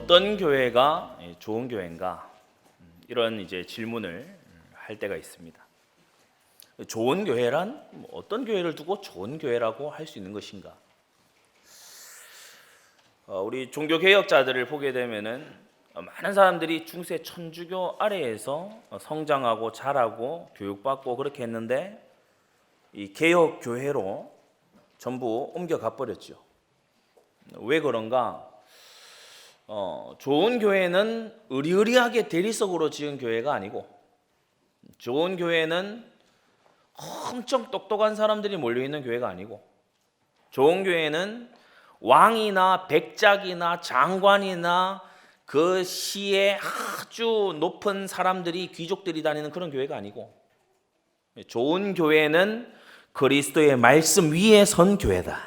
어떤 교회가 좋은 교회인가? 이런 이제 질문을 할 때가 있습니다. 좋은 교회란 어떤 교회를 두고 좋은 교회라고 할 수 있는 것인가? 우리 종교 개혁자들을 보게 되면은 많은 사람들이 중세 천주교 아래에서 성장하고 자라고 교육받고 그렇게 했는데 이 개혁 교회로 전부 옮겨가 버렸죠. 왜 그런가? 좋은 교회는 의리의리하게 대리석으로 지은 교회가 아니고, 좋은 교회는 엄청 똑똑한 사람들이 몰려있는 교회가 아니고, 좋은 교회는 왕이나 백작이나 장관이나 그 시에 아주 높은 사람들이, 귀족들이 다니는 그런 교회가 아니고, 좋은 교회는 그리스도의 말씀 위에 선 교회다.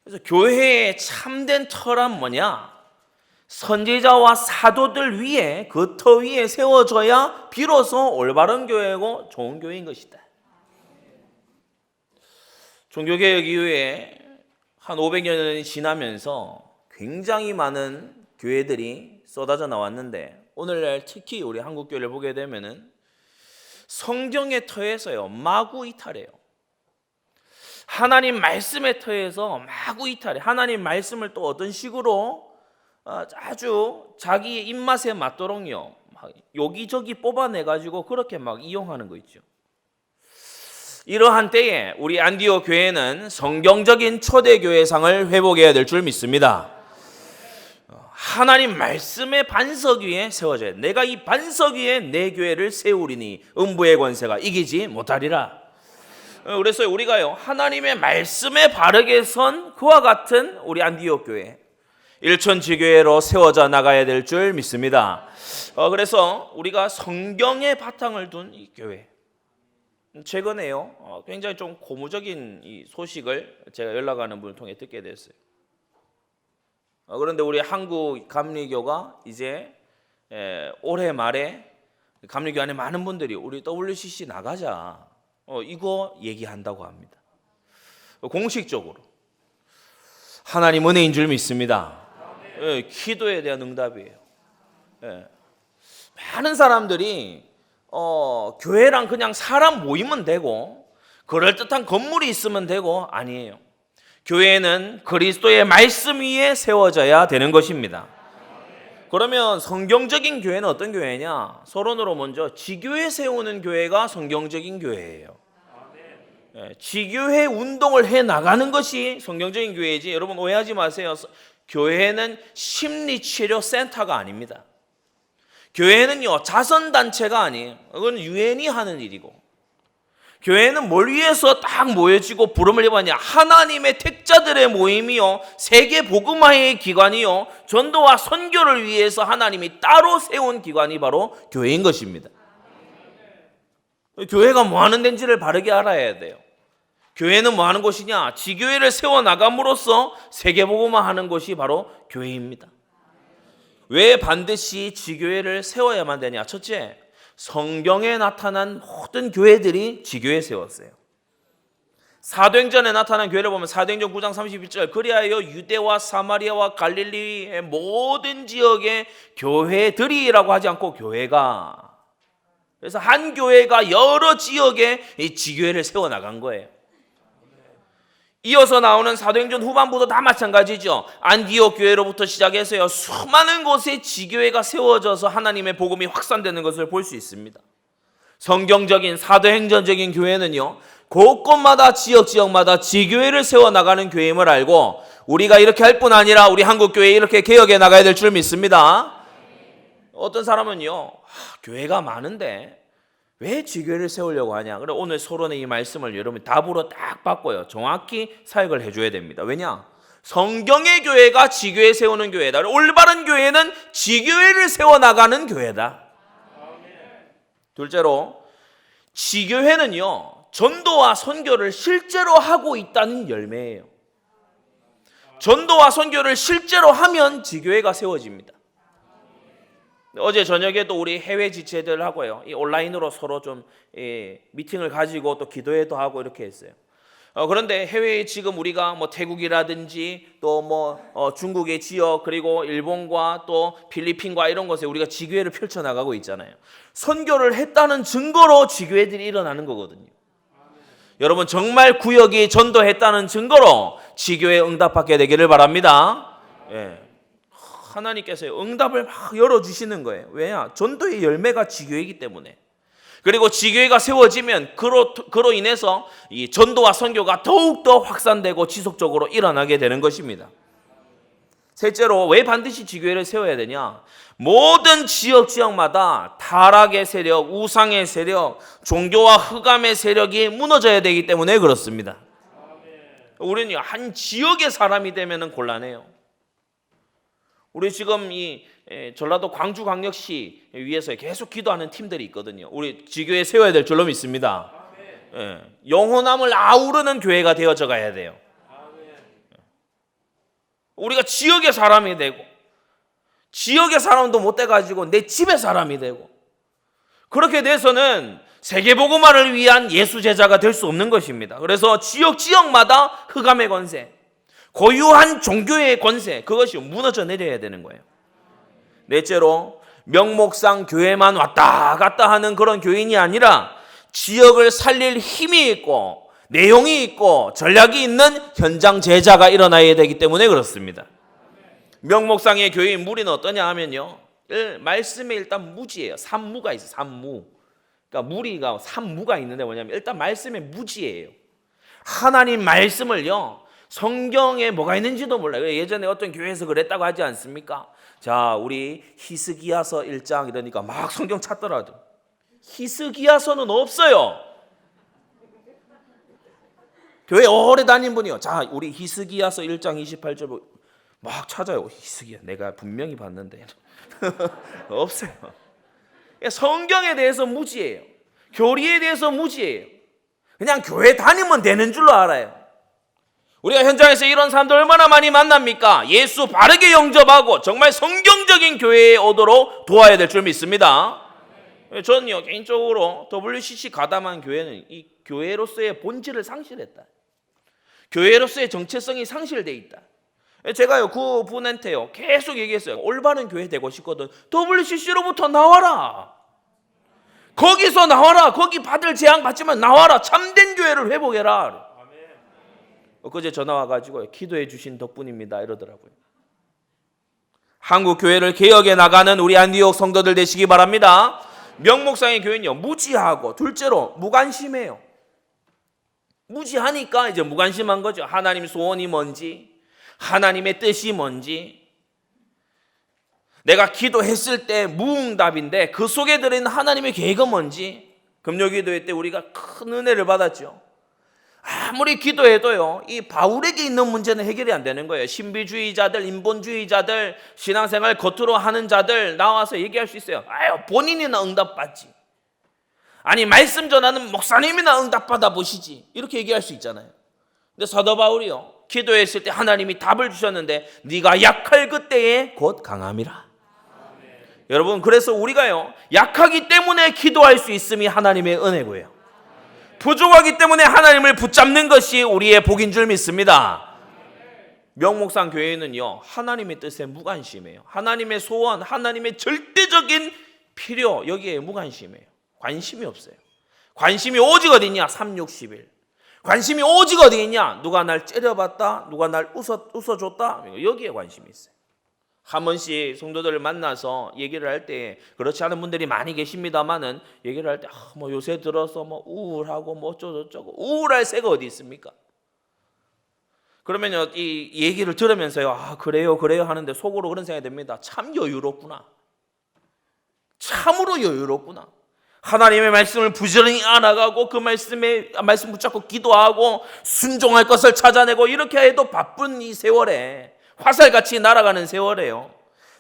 그래서 교회의 참된 터란 뭐냐? 선지자와 사도들 위에, 그 터 위에 세워져야 비로소 올바른 교회고 좋은 교회인 것이다. 종교개혁 이후에 한 500여 년이 지나면서 굉장히 많은 교회들이 쏟아져 나왔는데, 오늘날 특히 우리 한국교회를 보게 되면은 성경의 터에서요 마구 이탈해요. 하나님 말씀의 터에서 마구 이탈해. 하나님 말씀을 또 어떤 식으로 아주 자기의 입맛에 맞도록요 여기저기 뽑아내가지고 그렇게 막 이용하는 거 있죠. 이러한 때에 우리 안디옥 교회는 성경적인 초대교회상을 회복해야 될 줄 믿습니다. 하나님 말씀의 반석 위에 세워져야 돼. 내가 이 반석 위에 내 교회를 세우리니 음부의 권세가 이기지 못하리라. 그래서 우리가요 하나님의 말씀에 바르게 선 그와 같은 우리 안디옥 교회, 일천지교회로 세워져 나가야 될 줄 믿습니다. 그래서 우리가 성경의 바탕을 둔 이 교회, 최근에요 굉장히 좀 고무적인 이 소식을 제가 연락하는 분을 통해 듣게 됐어요. 그런데 우리 한국 감리교가 이제 올해 말에 감리교 안에 많은 분들이 우리 WCC 나가자 이거 얘기한다고 합니다. 공식적으로 하나님 은혜인 줄 믿습니다. 기도에 대한 응답이에요. 많은 사람들이 교회랑 그냥 사람 모이면 되고 그럴듯한 건물이 있으면 되고, 아니에요. 교회는 그리스도의 말씀 위에 세워져야 되는 것입니다. 그러면 성경적인 교회는 어떤 교회냐? 서론으로 먼저 지교회 세우는 교회가 성경적인 교회예요. 지교회 운동을 해 나가는 것이 성경적인 교회이지, 여러분 오해하지 마세요. 교회는 심리치료 센터가 아닙니다. 교회는요 자선단체가 아니에요. 그건 유엔이 하는 일이고, 교회는 뭘 위해서 딱 모여지고 부름을 입었냐? 하나님의 택자들의 모임이요, 세계 복음화의 기관이요, 전도와 선교를 위해서 하나님이 따로 세운 기관이 바로 교회인 것입니다. 교회가 뭐 하는 데인지를 바르게 알아야 돼요. 교회는 뭐 하는 곳이냐? 지교회를 세워나감으로써 세계 복음화하는 것이 바로 교회입니다. 왜 반드시 지교회를 세워야만 되냐? 첫째, 성경에 나타난 모든 교회들이 지교회 세웠어요. 사도행전에 나타난 교회를 보면 사도행전 9장 31절, 그리하여 유대와 사마리아와 갈릴리의 모든 지역의 교회들이라고 하지 않고 교회가, 그래서 한 교회가 여러 지역에 이 지교회를 세워나간 거예요. 이어서 나오는 사도행전 후반부도 다 마찬가지죠. 안디옥 교회로부터 시작해서요 수많은 곳에 지교회가 세워져서 하나님의 복음이 확산되는 것을 볼 수 있습니다. 성경적인 사도행전적인 교회는요 곳곳마다 지역마다 지교회를 세워나가는 교회임을 알고, 우리가 이렇게 할 뿐 아니라 우리 한국교회 이렇게 개혁해 나가야 될 줄 믿습니다. 어떤 사람은요 교회가 많은데 왜 지교회를 세우려고 하냐? 그래 오늘 서론의 이 말씀을 여러분 답으로 딱 바꿔요. 정확히 사역을 해줘야 됩니다. 왜냐? 성경의 교회가 지교회 세우는 교회다. 올바른 교회는 지교회를 세워나가는 교회다. 둘째로, 지교회는요 전도와 선교를 실제로 하고 있다는 열매예요. 전도와 선교를 실제로 하면 지교회가 세워집니다. 어제 저녁에도 우리 해외 지체들하고요 이 온라인으로 서로 좀 미팅을 가지고 또 기도회도 하고 이렇게 했어요. 그런데 해외에 지금 우리가 뭐 태국이라든지 또 중국의 지역, 그리고 일본과 또 필리핀과 이런 곳에 우리가 지교회를 펼쳐나가고 있잖아요. 선교를 했다는 증거로 지교회들이 일어나는 거거든요. 여러분, 정말 구역이 전도했다는 증거로 지교회에 응답받게 되기를 바랍니다. 예. 하나님께서 응답을 막 열어주시는 거예요. 왜냐? 전도의 열매가 지교회이기 때문에. 그리고 지교회가 세워지면 그로 인해서 이 전도와 선교가 더욱더 확산되고 지속적으로 일어나게 되는 것입니다. 셋째로, 왜 반드시 지교회를 세워야 되냐? 모든 지역마다 타락의 세력, 우상의 세력, 종교와 흑암의 세력이 무너져야 되기 때문에 그렇습니다. 우리는 한 지역의 사람이 되면 곤란해요. 우리 지금 이 전라도 광주광역시 위에서 계속 기도하는 팀들이 있거든요. 우리 지교회 세워야 될 줄로 믿습니다. 영혼함을 아우르는 교회가 되어져 가야 돼요. 우리가 지역의 사람이 되고, 지역의 사람도 못 돼가지고 내 집의 사람이 되고, 그렇게 돼서는 세계복음화를 위한 예수 제자가 될 수 없는 것입니다. 그래서 지역마다 흑암의 권세, 고유한 종교의 권세, 그것이 무너져 내려야 되는 거예요. 넷째로, 명목상 교회만 왔다 갔다 하는 그런 교인이 아니라 지역을 살릴 힘이 있고 내용이 있고 전략이 있는 현장 제자가 일어나야 되기 때문에 그렇습니다. 명목상의 교회의 무리는 어떠냐 하면요, 말씀에 일단 무지예요. 산무가 있어요. 산무. 그러니까 무리가 산무가 있는데 뭐냐면 일단 말씀에 무지예요. 하나님 말씀을요, 성경에 뭐가 있는지도 몰라요. 예전에 어떤 교회에서 그랬다고 하지 않습니까? 자, 우리 히스기야서 1장 이러니까 막 성경 찾더라도 히스기야서는 없어요. 교회 오래 다닌 분이요. 자, 우리 히스기야서 1장 28절 막 찾아요. 히스기야, 내가 분명히 봤는데 없어요. 성경에 대해서 무지예요. 교리에 대해서 무지예요. 그냥 교회 다니면 되는 줄로 알아요. 우리가 현장에서 이런 사람들 얼마나 많이 만납니까? 예수 바르게 영접하고 정말 성경적인 교회에 오도록 도와야 될 줄 믿습니다. 저는요, 개인적으로 WCC 가담한 교회는 이 교회로서의 본질을 상실했다. 교회로서의 정체성이 상실돼 있다. 제가요, 그 분한테요 계속 얘기했어요. 올바른 교회 되고 싶거든. WCC로부터 나와라. 거기서 나와라. 거기 받을 재앙 받지만 나와라. 참된 교회를 회복해라. 엊그제 전화 와가지고 기도해 주신 덕분입니다 이러더라고요. 한국 교회를 개혁해 나가는 우리 안디옥 성도들 되시기 바랍니다. 명목상의 교회는요, 무지하고, 둘째로 무관심해요. 무지하니까 이제 무관심한 거죠. 하나님 소원이 뭔지, 하나님의 뜻이 뭔지. 내가 기도했을 때 무응답인데 그 속에 들어있는 하나님의 계획은 뭔지. 금요기도회 때 우리가 큰 은혜를 받았죠. 아무리 기도해도요, 이 바울에게 있는 문제는 해결이 안 되는 거예요. 신비주의자들, 인본주의자들, 신앙생활 겉으로 하는 자들 나와서 얘기할 수 있어요. 아유, 본인이나 응답받지. 아니, 말씀 전하는 목사님이나 응답받아 보시지. 이렇게 얘기할 수 있잖아요. 근데 사도 바울이요, 기도했을 때 하나님이 답을 주셨는데 네가 약할 그때에 곧 강함이라. 여러분, 그래서 우리가요, 약하기 때문에 기도할 수 있음이 하나님의 은혜고요, 부족하기 때문에 하나님을 붙잡는 것이 우리의 복인 줄 믿습니다. 명목상 교회는요, 하나님의 뜻에 무관심해요. 하나님의 소원, 하나님의 절대적인 필요, 여기에 무관심해요. 관심이 없어요. 관심이 오직 어디 있냐? 3, 6, 11. 관심이 오직 어디 있냐? 누가 날 째려봤다, 누가 날 웃어줬다, 여기에 관심이 있어요. 한 번씩 성도들을 만나서 얘기를 할 때, 그렇지 않은 분들이 많이 계십니다만은, 얘기를 할 때 요새 들어서 우울하고 어쩌고저쩌고, 우울할 새가 어디 있습니까? 그러면요, 이 얘기를 들으면서요, 그래요 하는데 속으로 그런 생각이 듭니다. 참 여유롭구나. 참으로 여유롭구나. 하나님의 말씀을 부지런히 알아가고 그 말씀 붙잡고 기도하고 순종할 것을 찾아내고, 이렇게 해도 바쁜 이 세월에, 화살같이 날아가는 세월에요,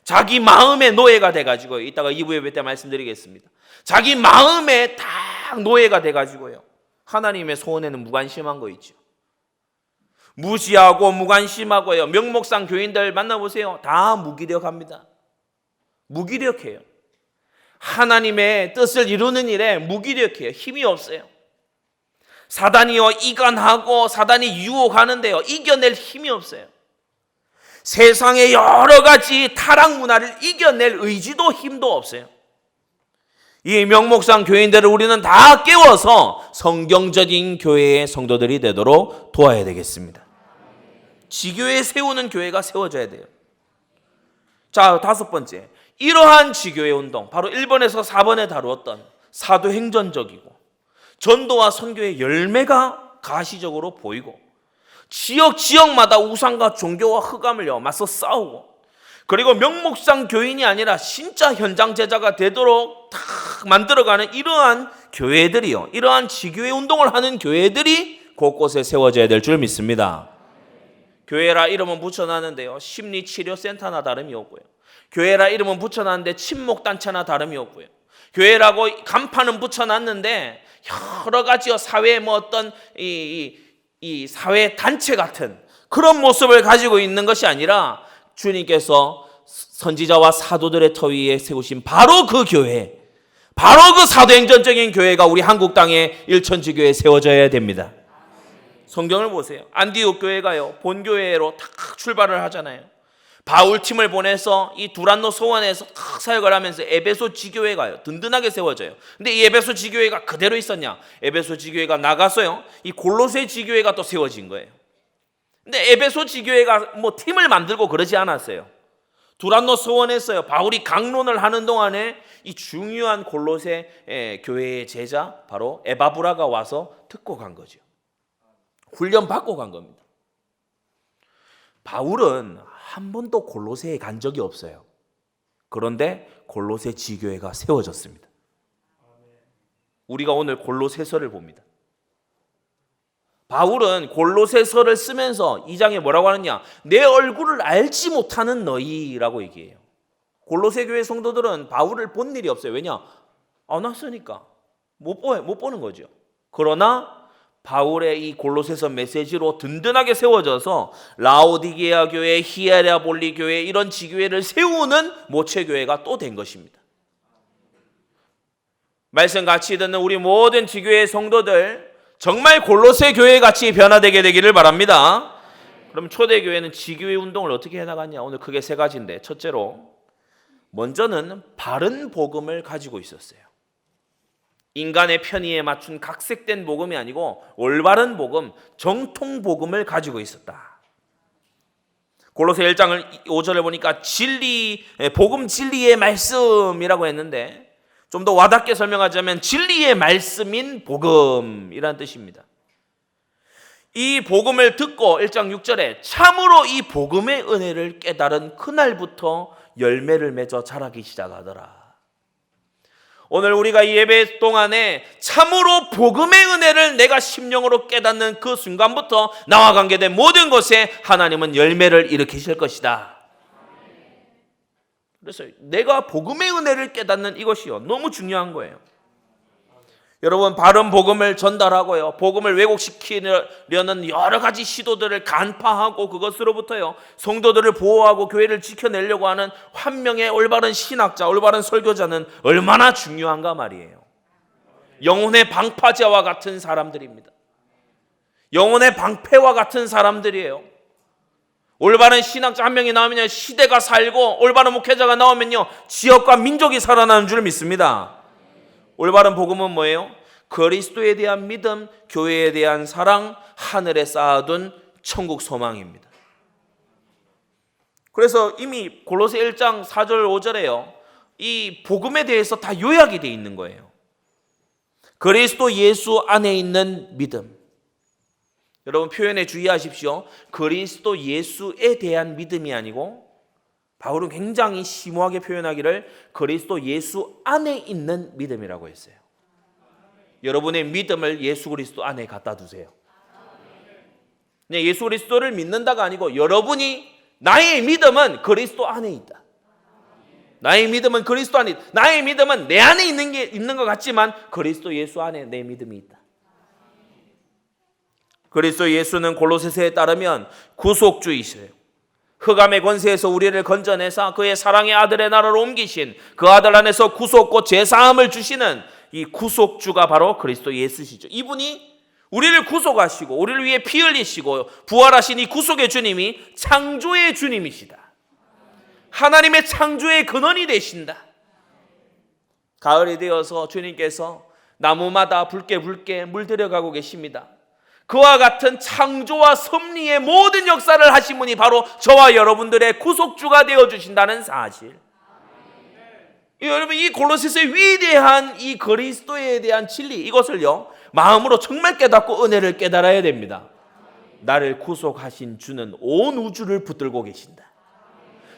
자기 마음의 노예가 돼가지고, 이따가 2부 예배 때 말씀드리겠습니다. 자기 마음에 딱 노예가 돼가지고요, 하나님의 소원에는 무관심한 거 있죠. 무시하고 무관심하고요. 명목상 교인들 만나보세요. 다 무기력합니다. 무기력해요. 하나님의 뜻을 이루는 일에 무기력해요. 힘이 없어요. 사단이요 이간하고 사단이 유혹하는데요 이겨낼 힘이 없어요. 세상의 여러 가지 타락 문화를 이겨낼 의지도 힘도 없어요. 이 명목상 교인들을 우리는 다 깨워서 성경적인 교회의 성도들이 되도록 도와야 되겠습니다. 지교회 세우는 교회가 세워져야 돼요. 자, 5번째. 이러한 지교회 운동, 바로 1번에서 4번에 다루었던 사도행전적이고 전도와 선교의 열매가 가시적으로 보이고 지역마다 우상과 종교와 흑암을 맞서 싸우고 그리고 명목상 교인이 아니라 진짜 현장 제자가 되도록 다 만들어가는 이러한 교회들이요, 이러한 지교회 운동을 하는 교회들이 곳곳에 세워져야 될 줄 믿습니다. 교회라 이름은 붙여놨는데요 심리치료센터나 다름이 없고요, 교회라 이름은 붙여놨는데 친목단체나 다름이 없고요, 교회라고 간판은 붙여놨는데 여러 가지요 사회의 어떤 이 사회 단체 같은 그런 모습을 가지고 있는 것이 아니라 주님께서 선지자와 사도들의 터 위에 세우신 바로 그 교회, 바로 그 사도행전적인 교회가 우리 한국 땅에 일천지교회에 세워져야 됩니다. 성경을 보세요. 안디옥 교회가요 본교회로 탁 출발을 하잖아요. 바울 팀을 보내서 이 두란노 소원에서 탁 사역을 하면서 에베소 지교회가요 든든하게 세워져요. 근데 이 에베소 지교회가 그대로 있었냐? 에베소 지교회가 나가서요 이 골로새 지교회가 또 세워진 거예요. 근데 에베소 지교회가 팀을 만들고 그러지 않았어요. 두란노 소원에서요 바울이 강론을 하는 동안에 이 중요한 골로새 교회의 제자 바로 에바브라가 와서 듣고 간 거죠. 훈련 받고 간 겁니다. 바울은 한 번도 골로새에 간 적이 없어요. 그런데 골로새 지교회가 세워졌습니다. 우리가 오늘 골로새서를 봅니다. 바울은 골로새서를 쓰면서 2장에 뭐라고 하느냐? 내 얼굴을 알지 못하는 너희라고 얘기해요. 골로새 교회 성도들은 바울을 본 일이 없어요. 왜냐? 안 왔으니까 못 보는 거죠. 그러나 바울의 이 골로새서 메시지로 든든하게 세워져서 라오디게아 교회, 히에라볼리 교회 이런 지교회를 세우는 모체교회가 또 된 것입니다. 말씀 같이 듣는 우리 모든 지교회 성도들 정말 골로새 교회 같이 변화되게 되기를 바랍니다. 그럼 초대교회는 지교회 운동을 어떻게 해나갔냐? 오늘 크게 3가지인데 첫째로 먼저는 바른 복음을 가지고 있었어요. 인간의 편의에 맞춘 각색된 복음이 아니고 올바른 복음, 정통 복음을 가지고 있었다. 골로새 1장을 5절을 보니까 진리, 복음 진리의 말씀이라고 했는데 좀 더 와닿게 설명하자면 진리의 말씀인 복음이라는 뜻입니다. 이 복음을 듣고 1장 6절에 참으로 이 복음의 은혜를 깨달은 그날부터 열매를 맺어 자라기 시작하더라. 오늘 우리가 이 예배 동안에 참으로 복음의 은혜를 내가 심령으로 깨닫는 그 순간부터 나와 관계된 모든 것에 하나님은 열매를 일으키실 것이다. 그래서 내가 복음의 은혜를 깨닫는 이것이요 너무 중요한 거예요. 여러분 바른 복음을 전달하고요 복음을 왜곡시키려는 여러 가지 시도들을 간파하고 그것으로부터요 성도들을 보호하고 교회를 지켜내려고 하는 한 명의 올바른 신학자, 올바른 설교자는 얼마나 중요한가 말이에요. 영혼의 방파제와 같은 사람들입니다. 영혼의 방패와 같은 사람들이에요. 올바른 신학자 한 명이 나오면요 시대가 살고 올바른 목회자가 나오면요 지역과 민족이 살아나는 줄 믿습니다. 올바른 복음은 뭐예요? 그리스도에 대한 믿음, 교회에 대한 사랑, 하늘에 쌓아둔 천국 소망입니다. 그래서 이미 골로새 1장 4절 5절에요 이 복음에 대해서 다 요약이 되어 있는 거예요. 그리스도 예수 안에 있는 믿음. 여러분 표현에 주의하십시오. 그리스도 예수에 대한 믿음이 아니고 바울은 굉장히 심오하게 표현하기를 그리스도 예수 안에 있는 믿음이라고 했어요. 여러분의 믿음을 예수 그리스도 안에 갖다 두세요. 예수 그리스도를 믿는다가 아니고 여러분이 나의 믿음은 그리스도 안에 있다. 나의 믿음은 그리스도 안에 있다. 나의 믿음은 내 안에 있는 것 같지만 그리스도 예수 안에 내 믿음이 있다. 그리스도 예수는 골로새서에 따르면 구속주이시래요. 흑암의 권세에서 우리를 건져내사 그의 사랑의 아들의 나라로 옮기신 그 아들 안에서 구속과 제사함을 주시는 이 구속주가 바로 그리스도 예수시죠. 이분이 우리를 구속하시고 우리를 위해 피 흘리시고 부활하신 이 구속의 주님이 창조의 주님이시다. 하나님의 창조의 근원이 되신다. 가을이 되어서 주님께서 나무마다 붉게 물들여가고 계십니다. 그와 같은 창조와 섭리의 모든 역사를 하신 분이 바로 저와 여러분들의 구속주가 되어주신다는 사실. 여러분, 이 골로새서의 위대한 이 그리스도에 대한 진리, 이것을요 마음으로 정말 깨닫고 은혜를 깨달아야 됩니다. 나를 구속하신 주는 온 우주를 붙들고 계신다.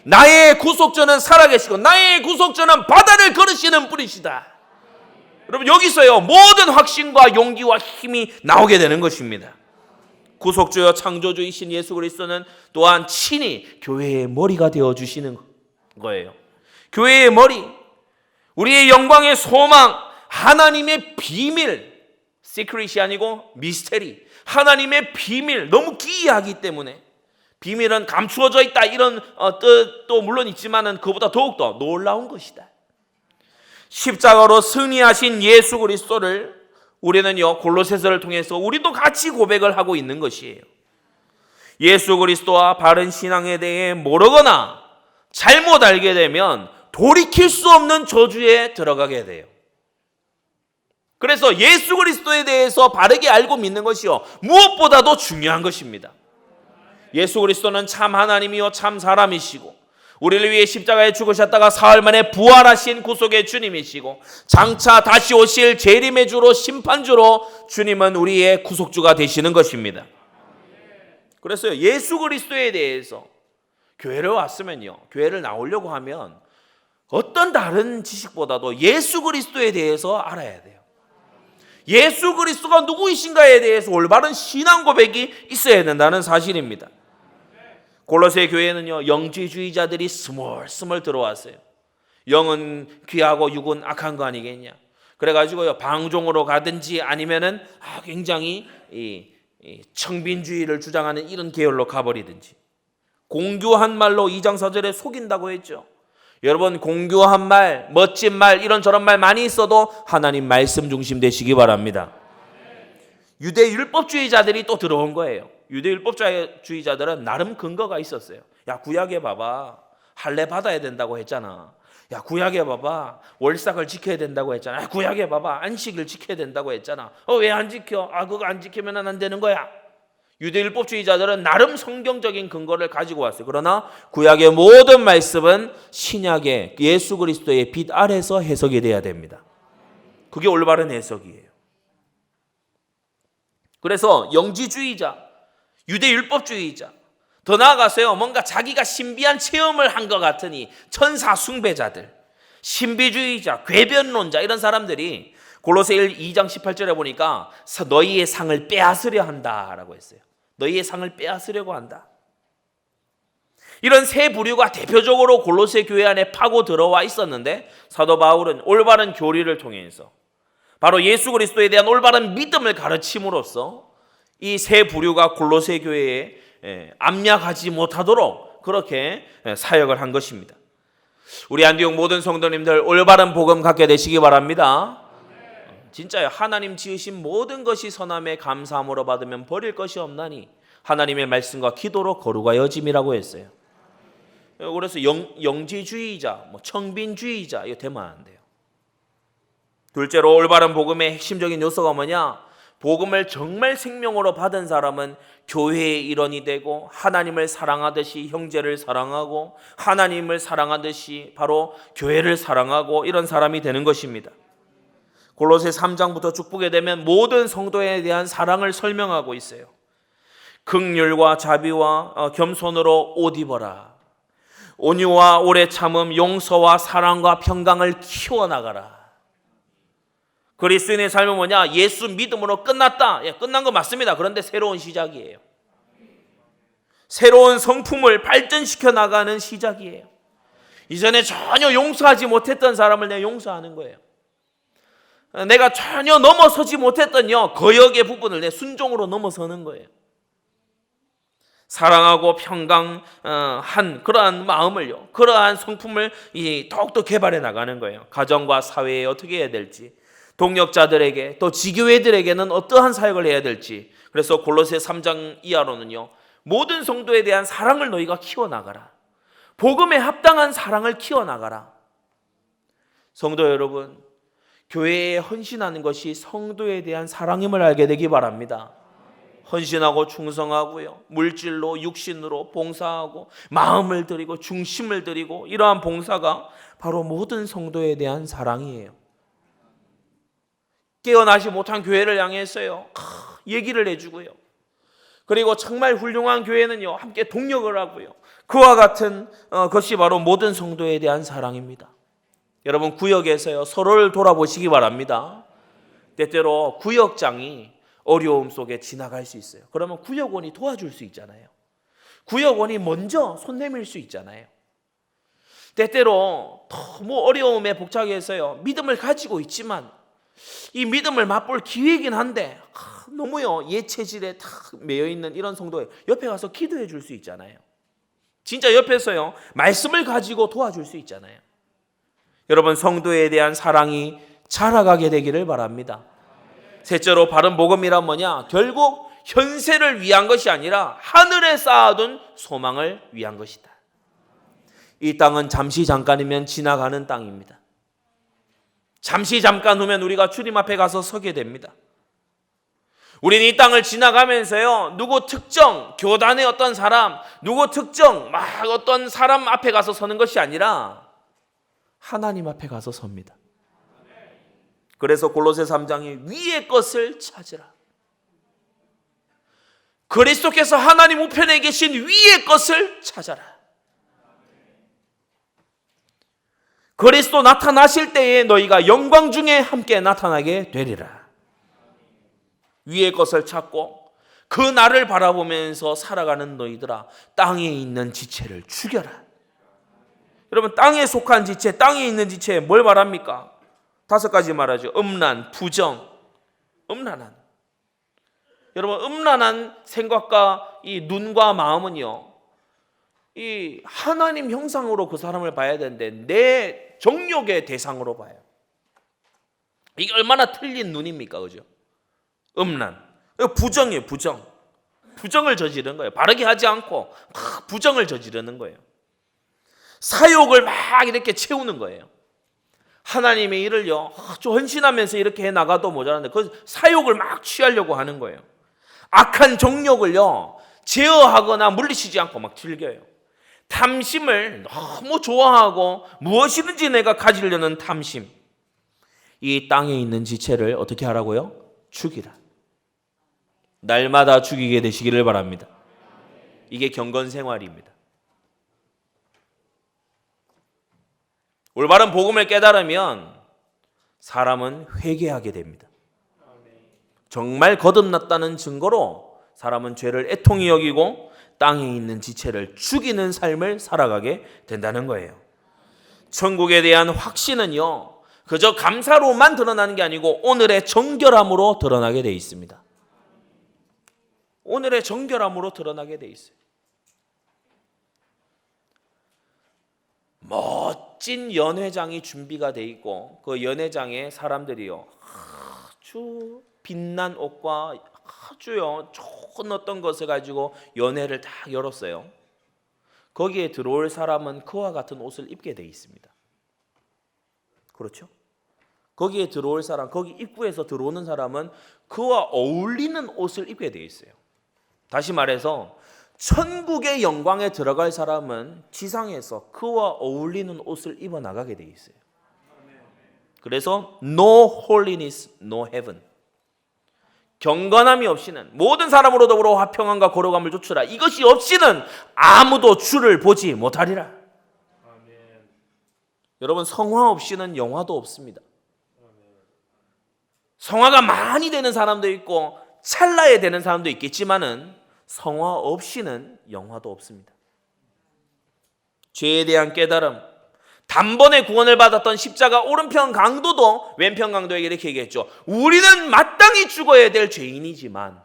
나의 구속주는 살아계시고 나의 구속주는 바다를 걸으시는 분이시다. 여러분, 여기서요 모든 확신과 용기와 힘이 나오게 되는 것입니다. 구속주여 창조주이신 예수 그리스도는 또한 친히 교회의 머리가 되어주시는 거예요. 교회의 머리, 우리의 영광의 소망, 하나님의 비밀, 시크릿이 아니고 미스테리, 하나님의 비밀, 너무 기이하기 때문에 비밀은 감추어져 있다 이런 뜻도 물론 있지만은 그보다 더욱더 놀라운 것이다. 십자가로 승리하신 예수 그리스도를 우리는요 골로새서를 통해서 우리도 같이 고백을 하고 있는 것이에요. 예수 그리스도와 바른 신앙에 대해 모르거나 잘못 알게 되면 돌이킬 수 없는 저주에 들어가게 돼요. 그래서 예수 그리스도에 대해서 바르게 알고 믿는 것이요 무엇보다도 중요한 것입니다. 예수 그리스도는 참 하나님이요 참 사람이시고 우리를 위해 십자가에 죽으셨다가 사흘 만에 부활하신 구속의 주님이시고 장차 다시 오실 재림의 주로 심판주로 주님은 우리의 구속주가 되시는 것입니다. 그래서 예수 그리스도에 대해서 교회를 왔으면요 교회를 나오려고 하면 어떤 다른 지식보다도 예수 그리스도에 대해서 알아야 돼요. 예수 그리스도가 누구이신가에 대해서 올바른 신앙 고백이 있어야 된다는 사실입니다. 골로새 교회는요 영지주의자들이 스멀스멀 들어왔어요. 영은 귀하고 육은 악한 거 아니겠냐. 그래가지고요 방종으로 가든지 아니면은 굉장히 청빈주의를 주장하는 이런 계열로 가버리든지, 공교한 말로 2장 4절에 속인다고 했죠. 여러분, 공교한 말, 멋진 말, 이런 저런 말 많이 있어도 하나님 말씀 중심 되시기 바랍니다. 유대 율법주의자들이 또 들어온 거예요. 유대 율법주의자들은 나름 근거가 있었어요. 야, 구약에 봐봐, 할례 받아야 된다고 했잖아. 야, 구약에 봐봐, 월삭을 지켜야 된다고 했잖아. 야, 구약에 봐봐, 안식일 지켜야 된다고 했잖아. 왜 안 지켜? 그거 안 지키면 안 되는 거야. 유대 율법주의자들은 나름 성경적인 근거를 가지고 왔어요. 그러나 구약의 모든 말씀은 신약의 예수 그리스도의 빛 아래서 해석이 돼야 됩니다. 그게 올바른 해석이에요. 그래서 영지주의자, 유대 율법주의자, 더 나아가서요 뭔가 자기가 신비한 체험을 한 것 같으니 천사 숭배자들, 신비주의자, 궤변론자, 이런 사람들이 골로새 2장 18절에 보니까 너희의 상을 빼앗으려 한다라고 했어요. 너희의 상을 빼앗으려고 한다. 이런 세 부류가 대표적으로 골로새 교회 안에 파고 들어와 있었는데 사도 바울은 올바른 교리를 통해서 바로 예수 그리스도에 대한 올바른 믿음을 가르침으로써 이 세 부류가 골로새 교회에 압력하지 못하도록 그렇게 사역을 한 것입니다. 우리 안디옥 모든 성도님들 올바른 복음 갖게 되시기 바랍니다. 진짜요. 하나님 지으신 모든 것이 선함에 감사함으로 받으면 버릴 것이 없나니 하나님의 말씀과 기도로 거룩하여짐이라고 했어요. 그래서 영지주의자, 청빈주의자 이거 되면 안 돼요. 둘째로 올바른 복음의 핵심적인 요소가 뭐냐? 복음을 정말 생명으로 받은 사람은 교회의 일원이 되고 하나님을 사랑하듯이 형제를 사랑하고 하나님을 사랑하듯이 바로 교회를 사랑하고 이런 사람이 되는 것입니다. 골로새 3장부터 쭉 보게 되면 모든 성도에 대한 사랑을 설명하고 있어요. 긍휼과 자비와 겸손으로 옷 입어라. 온유와 오래 참음, 용서와 사랑과 평강을 키워나가라. 그리스도인의 삶은 뭐냐? 예수 믿음으로 끝났다. 끝난 거 맞습니다. 그런데 새로운 시작이에요. 새로운 성품을 발전시켜 나가는 시작이에요. 이전에 전혀 용서하지 못했던 사람을 내가 용서하는 거예요. 내가 전혀 넘어서지 못했던 거역의 부분을 내 순종으로 넘어서는 거예요. 사랑하고 평강한 그러한 마음을요, 그러한 성품을 더욱더 개발해 나가는 거예요. 가정과 사회에 어떻게 해야 될지, 동역자들에게 또 지교회들에게는 어떠한 사역을 해야 될지, 그래서 골로새 3장 이하로는요, 모든 성도에 대한 사랑을 너희가 키워나가라. 복음에 합당한 사랑을 키워나가라. 성도 여러분, 교회에 헌신하는 것이 성도에 대한 사랑임을 알게 되기 바랍니다. 헌신하고 충성하고요, 물질로 육신으로 봉사하고 마음을 드리고 중심을 드리고, 이러한 봉사가 바로 모든 성도에 대한 사랑이에요. 깨어나지 못한 교회를 향해서요, 얘기를 해주고요, 그리고 정말 훌륭한 교회는요, 함께 동력을 하고요, 그와 같은 것이 바로 모든 성도에 대한 사랑입니다. 여러분, 구역에서요, 서로를 돌아보시기 바랍니다. 때때로 구역장이 어려움 속에 지나갈 수 있어요. 그러면 구역원이 도와줄 수 있잖아요. 구역원이 먼저 손 내밀 수 있잖아요. 때때로 너무 어려움에 복잡해서요, 믿음을 가지고 있지만 이 믿음을 맛볼 기회이긴 한데 너무요 예체질에 탁 매여있는 이런 성도에 옆에 가서 기도해 줄 수 있잖아요. 진짜 옆에서요 말씀을 가지고 도와줄 수 있잖아요. 여러분, 성도에 대한 사랑이 자라가게 되기를 바랍니다. 셋째로, 바른 복음이란 뭐냐? 결국 현세를 위한 것이 아니라 하늘에 쌓아둔 소망을 위한 것이다. 이 땅은 잠시 잠깐이면 지나가는 땅입니다. 잠시 잠깐 후면 우리가 주님 앞에 가서 서게 됩니다. 우리는 이 땅을 지나가면서요, 누구 특정 교단의 어떤 사람, 누구 특정 어떤 사람 앞에 가서 서는 것이 아니라 하나님 앞에 가서 섭니다. 그래서 골로새 3장에 위의 것을 찾으라. 그리스도께서 하나님 우편에 계신 위의 것을 찾아라. 그리스도 나타나실 때에 너희가 영광 중에 함께 나타나게 되리라. 위의 것을 찾고 그 날을 바라보면서 살아가는 너희들아, 땅에 있는 지체를 죽여라. 여러분, 땅에 속한 지체, 땅에 있는 지체에 뭘 말합니까? 5가지 말하죠. 음란, 부정, 음란한. 여러분, 음란한 생각과 이 눈과 마음은요, 이 하나님 형상으로 그 사람을 봐야 되는데 내 정욕의 대상으로 봐요. 이게 얼마나 틀린 눈입니까? 그죠? 음란. 부정이에요, 부정. 부정을 저지르는 거예요. 바르게 하지 않고 부정을 저지르는 거예요. 사욕을 막 이렇게 채우는 거예요. 하나님의 일을요, 좀 헌신하면서 이렇게 해 나가도 모자란데 그 사욕을 막 취하려고 하는 거예요. 악한 정욕을요, 제어하거나 물리치지 않고 막 즐겨요. 탐심을 너무 좋아하고 무엇이든지 내가 가지려는 탐심. 이 땅에 있는 지체를 어떻게 하라고요? 죽이라. 날마다 죽이게 되시기를 바랍니다. 이게 경건 생활입니다. 올바른 복음을 깨달으면 사람은 회개하게 됩니다. 정말 거듭났다는 증거로 사람은 죄를 애통히 여기고 땅에 있는 지체를 죽이는 삶을 살아가게 된다는 거예요. 천국에 대한 확신은요, 그저 감사로만 드러나는 게 아니고 오늘의 정결함으로 드러나게 돼 있습니다. 오늘의 정결함으로 드러나게 돼 있어요. 멋진 연회장이 준비가 돼 있고 그 연회장에 사람들이요, 아주 빛난 옷과 아주요 좋은 어떤 것을 가지고 연회를 다 열었어요. 거기에 들어올 사람은 그와 같은 옷을 입게 돼 있습니다. 그렇죠? 거기에 들어올 사람, 거기 입구에서 들어오는 사람은 그와 어울리는 옷을 입게 돼 있어요. 다시 말해서 천국의 영광에 들어갈 사람은 지상에서 그와 어울리는 옷을 입어 나가게 돼 있어요. 그래서 no holiness, no heaven. 경건함이 없이는, 모든 사람으로 더불어 화평함과 거룩함을 좇으라. 이것이 없이는 아무도 주를 보지 못하리라. 아멘. 여러분, 성화 없이는 영화도 없습니다. 성화가 많이 되는 사람도 있고 찰나에 되는 사람도 있겠지만은 성화 없이는 영화도 없습니다. 죄에 대한 깨달음, 단번에 구원을 받았던 십자가 오른편 강도도 왼편 강도에게 이렇게 얘기했죠. 우리는 마땅히 죽어야 될 죄인이지만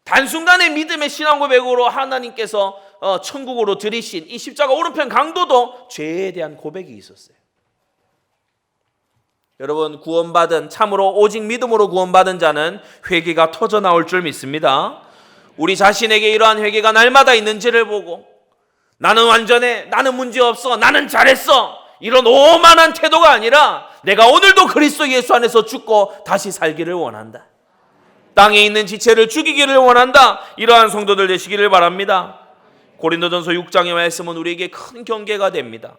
단순간의 믿음의 신앙 고백으로 하나님께서 천국으로 들이신 이 십자가 오른편 강도도 죄에 대한 고백이 있었어요. 여러분, 구원받은, 참으로 오직 믿음으로 구원받은 자는 회개가 터져 나올 줄 믿습니다. 우리 자신에게 이러한 회개가 날마다 있는지를 보고, 나는 완전해, 나는 문제없어, 나는 잘했어, 이런 오만한 태도가 아니라 내가 오늘도 그리스도 예수 안에서 죽고 다시 살기를 원한다, 땅에 있는 지체를 죽이기를 원한다, 이러한 성도들 되시기를 바랍니다. 고린도전서 6장의 말씀은 우리에게 큰 경계가 됩니다.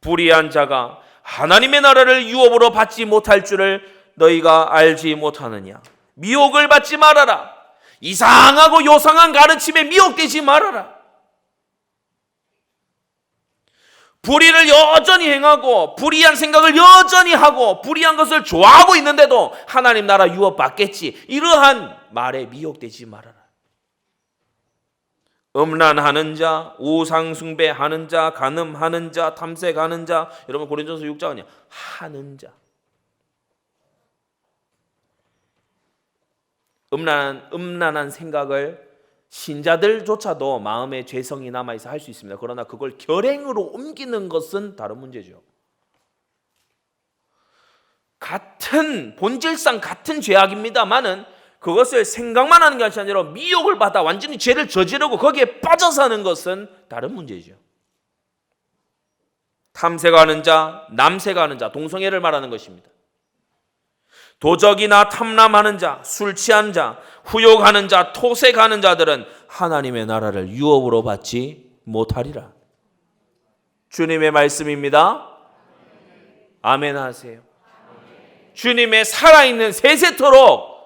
불의한 자가 하나님의 나라를 유업으로 받지 못할 줄을 너희가 알지 못하느냐. 미혹을 받지 말아라. 이상하고 요상한 가르침에 미혹되지 말아라. 불의를 여전히 행하고 불의한 생각을 여전히 하고 불의한 것을 좋아하고 있는데도 하나님 나라 유업 받겠지, 이러한 말에 미혹되지 말아라. 음란하는 자, 우상숭배하는 자, 간음하는 자, 탐색하는 자, 여러분 고린도전서 6장은요, 하는 자. 음란한 생각을 신자들조차도 마음에 죄성이 남아있어 할 수 있습니다. 그러나 그걸 결행으로 옮기는 것은 다른 문제죠. 같은 본질상 같은 죄악입니다만은 그것을 생각만 하는 것이 아니라 미혹을 받아 완전히 죄를 저지르고 거기에 빠져 사는 것은 다른 문제죠. 탐색하는 자, 남색하는 자, 동성애를 말하는 것입니다. 도적이나 탐람하는 자, 술 취한 자, 후욕하는 자, 토색하는 자들은 하나님의 나라를 유업으로 받지 못하리라. 주님의 말씀입니다. 아멘 하세요. 주님의 살아있는 세세토록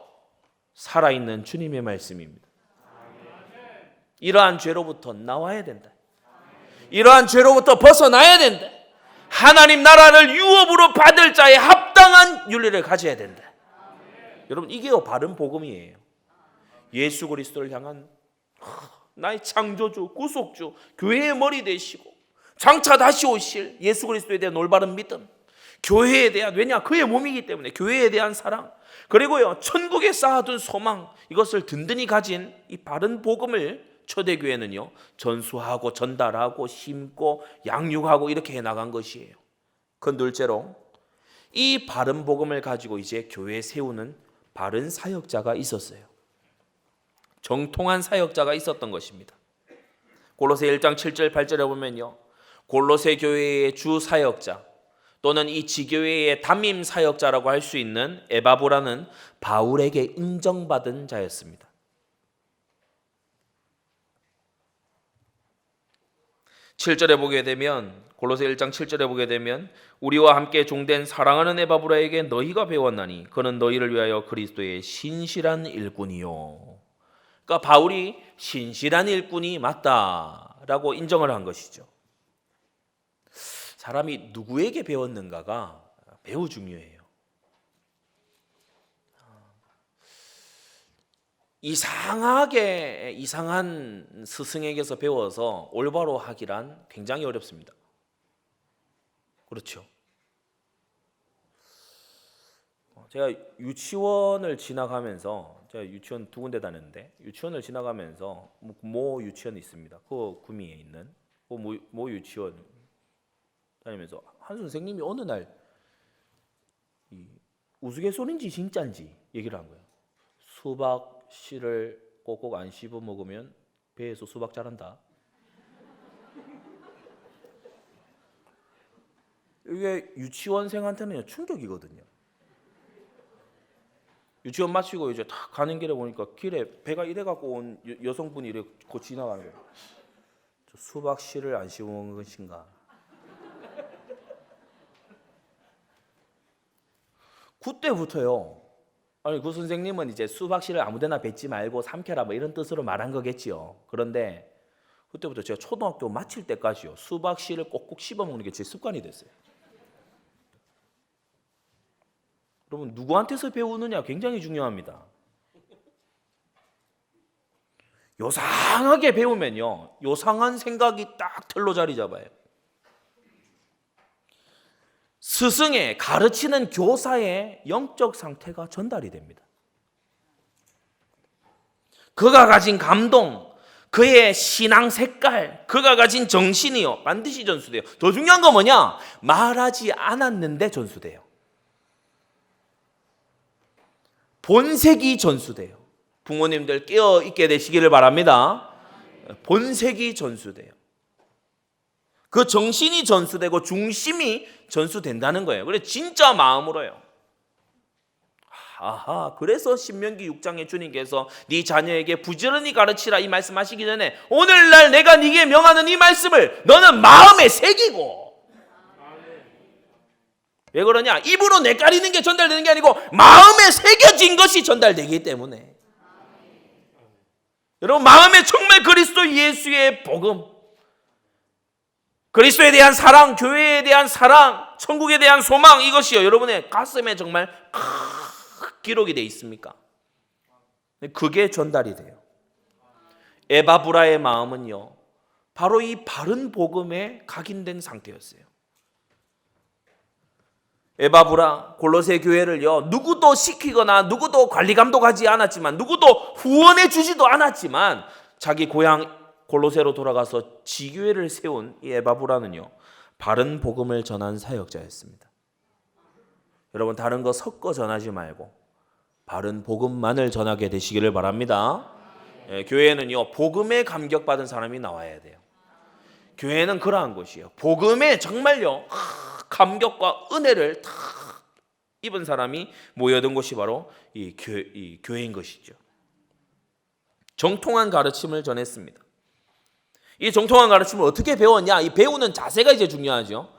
살아있는 주님의 말씀입니다. 이러한 죄로부터 나와야 된다. 이러한 죄로부터 벗어나야 된다. 하나님 나라를 유업으로 받을 자의 합당한 윤리를 가져야 된다. 여러분, 이게 바른 복음이에요. 예수 그리스도를 향한 나의 창조주, 구속주, 교회의 머리 되시고 장차 다시 오실 예수 그리스도에 대한 올바른 믿음, 교회에 대한, 왜냐 그의 몸이기 때문에 교회에 대한 사랑, 그리고요 천국에 쌓아둔 소망, 이것을 든든히 가진 이 바른 복음을 초대교회는요 전수하고 전달하고 심고 양육하고 이렇게 해나간 것이에요. 그 둘째로 이 바른 복음을 가지고 이제 교회에 세우는 바른 사역자가 있었어요. 정통한 사역자가 있었던 것입니다. 골로새 1장 7절 8절에 보면요, 골로새 교회의 주 사역자 또는 이 지교회의 담임 사역자라고 할 수 있는 에바브라는 바울에게 인정받은 자였습니다. 7절에 보게 되면, 골로새 1장 7절에 보게 되면, 우리와 함께 종된 사랑하는 에바브라에게 너희가 배웠나니 그는 너희를 위하여 그리스도의 신실한 일꾼이요. 그러니까 바울이 신실한 일꾼이 맞다라고 인정을 한 것이죠. 사람이 누구에게 배웠는가가 매우 중요해요. 이상한 스승에게서 배워서 올바로 하기란 굉장히 어렵습니다. 그렇죠. 제가 유치원을 지나가면서, 제가 유치원 2군데 다녔는데 유치원을 지나가면서 모 유치원이 있습니다. 그 구미에 있는 모 유치원 다니면서 한 선생님이 어느 날 우스갯소리인지 진짜인지 얘기를 한 거예요. 수박 씨를 꼭꼭 안 씹어 먹으면 배에서 수박 자란다. 이게 유치원생한테는 충격이거든요. 유치원 마치고 이제 다 가는 길에 보니까 길에 배가 이래 갖고 온 여성분이 이래 곧 지나가는 거예요. 저 수박 씨를 안 씹어 먹은 것인가? 그때부터요. 아니 그 선생님은 이제 수박 씨를 아무데나 뱉지 말고 삼켜라 뭐 이런 뜻으로 말한 거겠지요. 그런데 그때부터 제가 초등학교 마칠 때까지요, 수박 씨를 꼭꼭 씹어 먹는 게 제 습관이 됐어요. 여러분, 누구한테서 배우느냐 굉장히 중요합니다. 요상하게 배우면요, 요상한 생각이 딱 틀로 자리 잡아요. 스승의, 가르치는 교사의 영적 상태가 전달이 됩니다. 그가 가진 감동, 그의 신앙 색깔, 그가 가진 정신이요 반드시 전수돼요. 더 중요한 건 뭐냐? 말하지 않았는데 전수돼요. 본색이 전수돼요. 부모님들 깨어 있게 되시기를 바랍니다. 본색이 전수돼요. 그 정신이 전수되고 중심이 전수된다는 거예요. 그래서 진짜 마음으로요. 아하, 그래서 신명기 6장에 주님께서 네 자녀에게 부지런히 가르치라 이 말씀하시기 전에 오늘날 내가 네게 명하는 이 말씀을 너는 마음에 새기고. 왜 그러냐? 입으로 내까리는 게 전달되는 게 아니고 마음에 새겨진 것이 전달되기 때문에. 여러분, 마음에 정말 그리스도 예수의 복음, 그리스도에 대한 사랑, 교회에 대한 사랑, 천국에 대한 소망, 이것이요 여러분의 가슴에 정말 기록이 되어 있습니까? 그게 전달이 돼요. 에바브라의 마음은요 바로 이 바른 복음에 각인된 상태였어요. 에바브라 골로새 교회를요 누구도 시키거나 누구도 관리 감독하지 않았지만 누구도 후원해 주지도 않았지만 자기 고향 골로새로 돌아가서 지교회를 세운 이 에바브라는요 바른 복음을 전한 사역자였습니다. 여러분, 다른 거 섞어 전하지 말고 바른 복음만을 전하게 되시기를 바랍니다. 교회는요 복음에 감격받은 사람이 나와야 돼요. 교회는 그러한 곳이에요. 복음에 정말요 감격과 은혜를 다 입은 사람이 모여든 곳이 바로 이 교회인 것이죠. 정통한 가르침을 전했습니다. 이 정통한 가르침을 어떻게 배웠냐? 이 배우는 자세가 이제 중요하죠.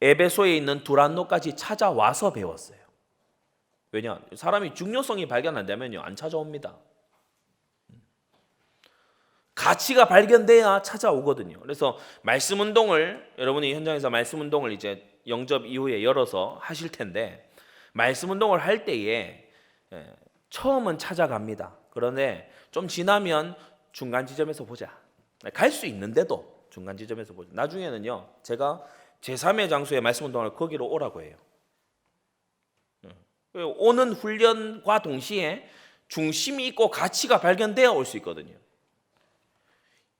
에베소에 있는 두란노까지 찾아와서 배웠어요. 왜냐? 사람이 중요성이 발견 안 되면요 안 찾아옵니다. 가치가 발견돼야 찾아오거든요. 그래서 말씀 운동을 여러분이 현장에서 말씀 운동을 이제 영접 이후에 열어서 하실 텐데 말씀 운동을 할 때에 처음은 찾아갑니다. 그런데 좀 지나면 중간 지점에서 보자. 갈 수 있는데도 중간 지점에서 보자. 나중에는요 제가 제3의 장소에 말씀 운동을 거기로 오라고 해요. 오는 훈련과 동시에 중심이 있고 가치가 발견돼야 올 수 있거든요.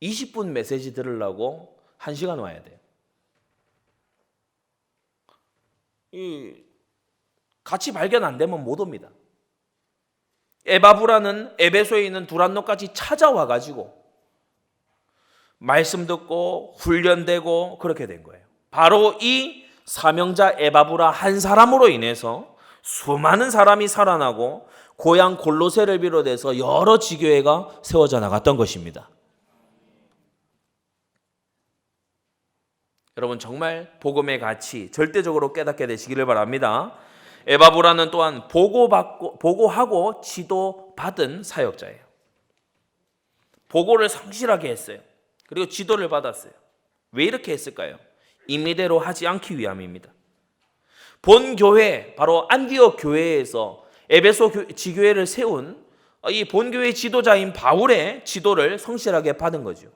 20분 메시지 들으려고 1시간 와야 돼요. 이 가치 발견 안 되면 못 옵니다. 에바브라는 에베소에 있는 두란노까지 찾아와 가지고 말씀 듣고 훈련되고 그렇게 된 거예요. 바로 이 사명자 에바브라 한 사람으로 인해서 수많은 사람이 살아나고 고향 골로새를 비롯해서 여러 지교회가 세워져 나갔던 것입니다. 여러분, 정말 복음의 가치 절대적으로 깨닫게 되시기를 바랍니다. 에바브라는 또한 보고하고 지도받은 사역자예요. 보고를 성실하게 했어요. 그리고 지도를 받았어요. 왜 이렇게 했을까요? 임의대로 하지 않기 위함입니다. 본 교회, 바로 안디옥 교회에서 에베소 지교회를 세운 이 본교회 지도자인 바울의 지도를 성실하게 받은 거죠.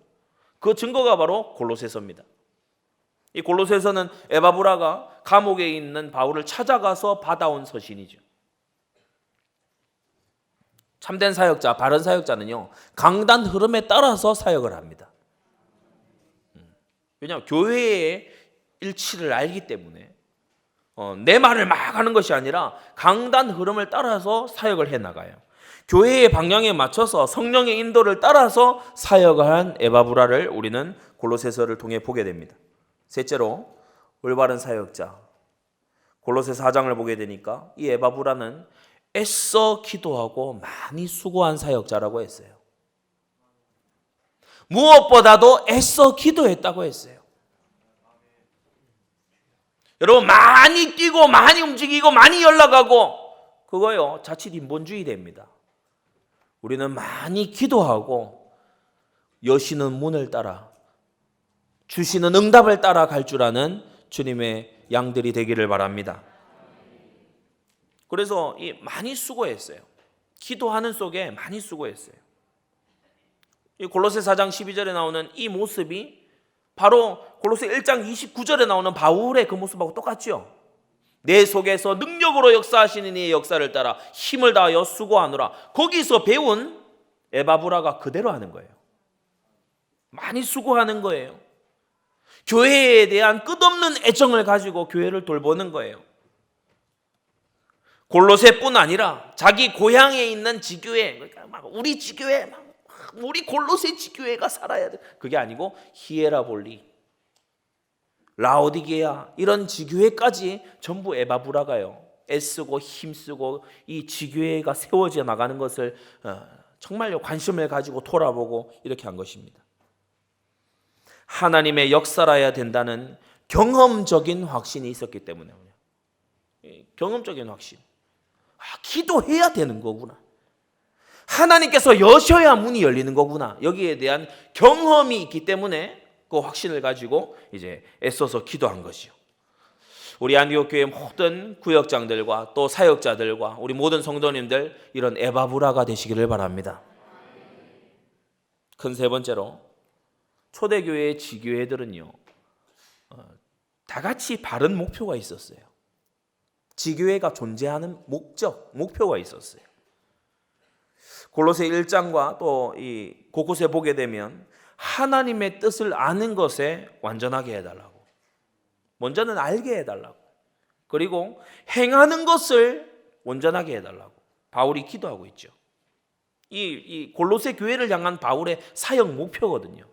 그 증거가 바로 골로새서입니다. 이 골로새서는 에바브라가 감옥에 있는 바울을 찾아가서 받아온 서신이죠. 참된 사역자, 바른 사역자는요 강단 흐름에 따라서 사역을 합니다. 왜냐하면 교회의 일치를 알기 때문에 내 말을 막 하는 것이 아니라 강단 흐름을 따라서 사역을 해나가요. 교회의 방향에 맞춰서 성령의 인도를 따라서 사역을 한 에바브라를 우리는 골로새서를 통해 보게 됩니다. 셋째로 올바른 사역자, 골로새 4장을 보게 되니까 이 에바브라는 애써 기도하고 많이 수고한 사역자라고 했어요. 무엇보다도 애써 기도했다고 했어요. 여러분, 많이 뛰고 많이 움직이고 많이 연락하고 그거요 자칫 인본주의 됩니다. 우리는 많이 기도하고 여시는 문을 따라 주시는 응답을 따라 갈 줄 아는 주님의 양들이 되기를 바랍니다. 그래서 많이 수고했어요. 기도하는 속에 많이 수고했어요. 이 골로새 4장 12절에 나오는 이 모습이 바로 골로새 1장 29절에 나오는 바울의 그 모습하고 똑같죠. 내 속에서 능력으로 역사하시는 이의 역사를 따라 힘을 다하여 수고하노라. 거기서 배운 에바브라가 그대로 하는 거예요. 많이 수고하는 거예요. 교회에 대한 끝없는 애정을 가지고 교회를 돌보는 거예요. 골로새뿐 아니라 자기 고향에 있는 지교회, 그러니까 막 우리 지교회, 막 우리 골로새 지교회가 살아야 돼. 그게 아니고 히에라볼리, 라오디게아 이런 지교회까지 전부 에바브라가요. 애쓰고 힘쓰고 이 지교회가 세워져 나가는 것을 정말요 관심을 가지고 돌아보고 이렇게 한 것입니다. 하나님의 역사라야 된다는 경험적인 확신이 있었기 때문에, 경험적인 확신. 기도해야 되는 거구나. 하나님께서 여셔야 문이 열리는 거구나. 여기에 대한 경험이 있기 때문에 그 확신을 가지고 이제 애써서 기도한 것이요. 우리 안디옥 교회 모든 구역장들과 또 사역자들과 우리 모든 성도님들 이런 에바브라가 되시기를 바랍니다. 큰 세 번째로 초대교회의 지교회들은요 다 같이 바른 목표가 있었어요. 지교회가 존재하는 목표가 있었어요. 골로새 1장과 또 이 곳곳에 보게 되면 하나님의 뜻을 아는 것에 완전하게 해달라고, 먼저는 알게 해달라고, 그리고 행하는 것을 온전하게 해달라고 바울이 기도하고 있죠. 이 골로새 교회를 향한 바울의 사역 목표거든요.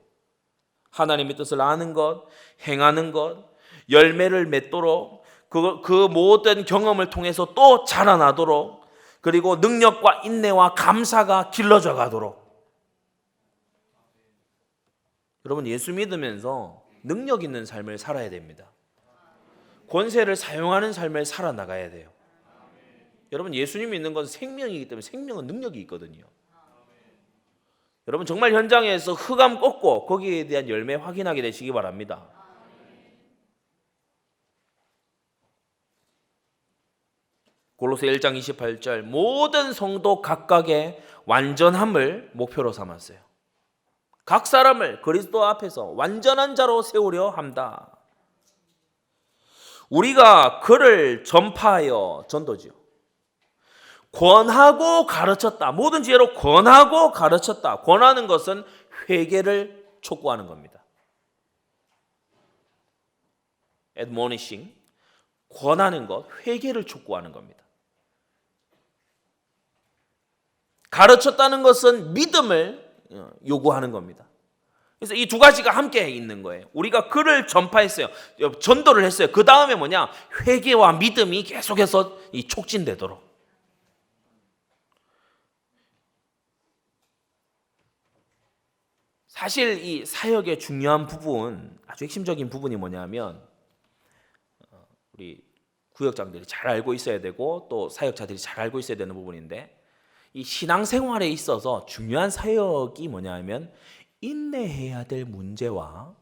하나님의 뜻을 아는 것, 행하는 것, 열매를 맺도록 그 모든 경험을 통해서 또 자라나도록, 그리고 능력과 인내와 감사가 길러져 가도록. 여러분, 예수 믿으면서 능력 있는 삶을 살아야 됩니다. 권세를 사용하는 삶을 살아나가야 돼요. 여러분, 예수님 믿는 건 생명이기 때문에 생명은 능력이 있거든요. 여러분, 정말 현장에서 흑암 꺾고 거기에 대한 열매 확인하게 되시기 바랍니다. 골로새 1장 28절, 모든 성도 각각의 완전함을 목표로 삼았어요. 각 사람을 그리스도 앞에서 완전한 자로 세우려 한다. 우리가 그를 전파하여, 전도지요, 권하고 가르쳤다. 모든 지혜로 권하고 가르쳤다. 권하는 것은 회개를 촉구하는 겁니다. admonishing, 권하는 것, 회개를 촉구하는 겁니다. 가르쳤다는 것은 믿음을 요구하는 겁니다. 그래서 이 두 가지가 함께 있는 거예요. 우리가 그를 전파했어요. 전도를 했어요. 그 다음에 뭐냐? 회개와 믿음이 계속해서 촉진되도록. 사실 이 사역의 중요한 부분, 아주 핵심적인 부분이 뭐냐면 우리 구역장들이 잘 알고 있어야 되고 또 사역자들이 잘 알고 있어야 되는 부분인데, 이 신앙생활에 있어서 중요한 사역이 뭐냐면 인내해야 될 문제와